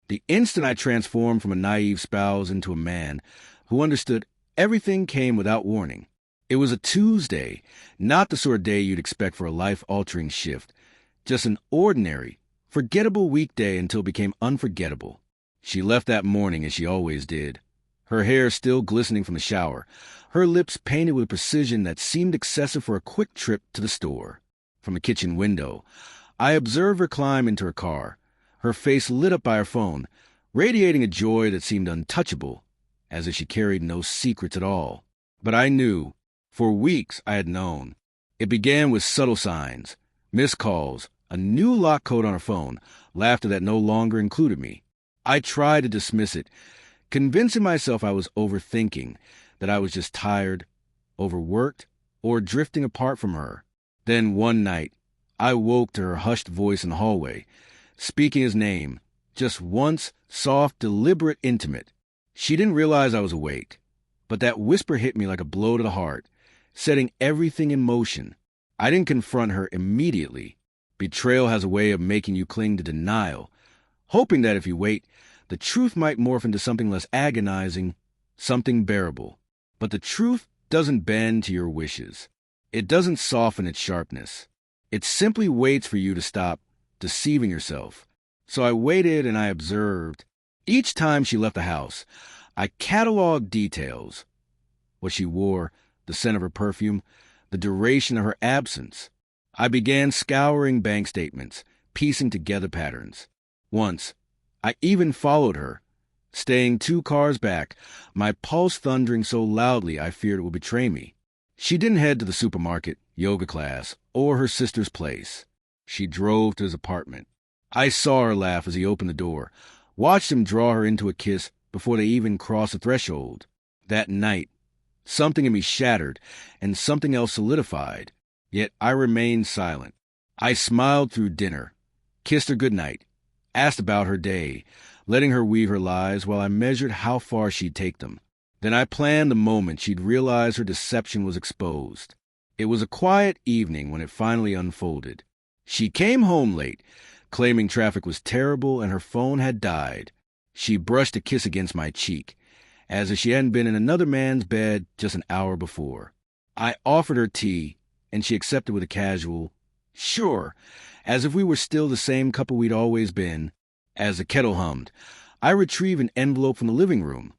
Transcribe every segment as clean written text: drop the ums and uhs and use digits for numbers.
The instant I transformed from a naive spouse into a man who understood everything came without warning. It was a Tuesday, not the sort of day you'd expect for a life-altering shift. Just an ordinary, forgettable weekday until it became unforgettable. She left that morning as she always did, her hair still glistening from the shower, her lips painted with precision that seemed excessive for a quick trip to the store. From the kitchen window, I observed her climb into her car, her face lit up by her phone, radiating a joy that seemed untouchable, as if she carried no secrets at all. But I knew. For weeks I had known. It began with subtle signs, missed calls, a new lock code on her phone, laughter that no longer included me. I tried to dismiss it, convincing myself I was overthinking, that I was just tired, overworked, or drifting apart from her. Then one night, I woke to her hushed voice in the hallway, speaking his name, just once, soft, deliberate, intimate. She didn't realize I was awake, but that whisper hit me like a blow to the heart, setting everything in motion. I didn't confront her immediately. Betrayal has a way of making you cling to denial, hoping that if you wait, the truth might morph into something less agonizing, something bearable. But the truth doesn't bend to your wishes. It doesn't soften its sharpness. It simply waits for you to stop deceiving yourself. So I waited and I observed. Each time she left the house, I cataloged details. What she wore, the scent of her perfume, the duration of her absence. I began scouring bank statements, piecing together patterns. Once, I even followed her, staying 2 cars back, my pulse thundering so loudly I feared it would betray me. She didn't head to the supermarket, yoga class, or her sister's place. She drove to his apartment. I saw her laugh as he opened the door, watched him draw her into a kiss before they even crossed the threshold. That night, something in me shattered, and something else solidified. Yet I remained silent. I smiled through dinner, kissed her goodnight, asked about her day, letting her weave her lies while I measured how far she'd take them. Then I planned the moment she'd realize her deception was exposed. It was a quiet evening when it finally unfolded. She came home late, claiming traffic was terrible and her phone had died. She brushed a kiss against my cheek, as if she hadn't been in another man's bed just an hour before. I offered her tea, and she accepted with a casual, "Sure," as if we were still the same couple we'd always been. As the kettle hummed, I retrieved an envelope from the living room,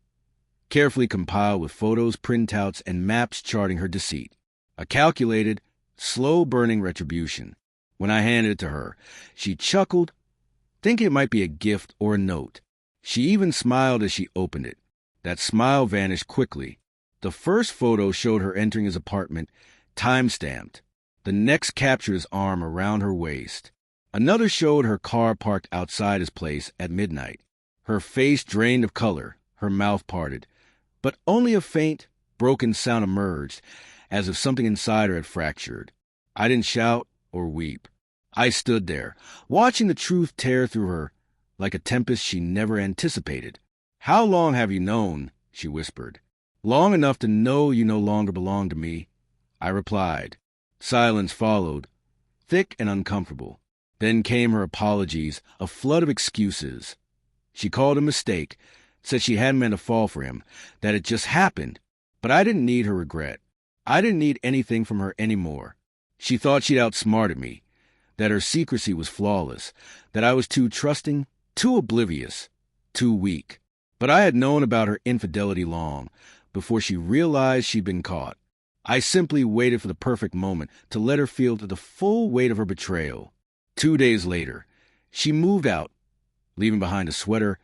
carefully compiled with photos, printouts, and maps charting her deceit. A calculated, slow-burning retribution. When I handed it to her, she chuckled, thinking it might be a gift or a note. She even smiled as she opened it. That smile vanished quickly. The first photo showed her entering his apartment, time-stamped. The next captured his arm around her waist. Another showed her car parked outside his place at midnight. Her face drained of color, her mouth parted. But only a faint, broken sound emerged, as if something inside her had fractured. I didn't shout or weep. I stood there, watching the truth tear through her like a tempest she never anticipated. "How long have you known?" she whispered. "Long enough to know you no longer belong to me," I replied. Silence followed, thick and uncomfortable. Then came her apologies, a flood of excuses. She called it a mistake, said she hadn't meant to fall for him, that it just happened. But I didn't need her regret. I didn't need anything from her anymore. She thought she'd outsmarted me, that her secrecy was flawless, that I was too trusting, too oblivious, too weak. But I had known about her infidelity long, before she realized she'd been caught. I simply waited for the perfect moment to let her feel the full weight of her betrayal. 2 days later, she moved out, leaving behind a sweater,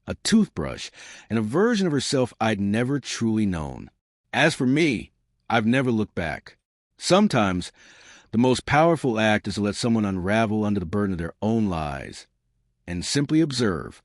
a toothbrush, and a version of herself I'd never truly known. As for me, I've never looked back. Sometimes, the most powerful act is to let someone unravel under the burden of their own lies, and simply observe.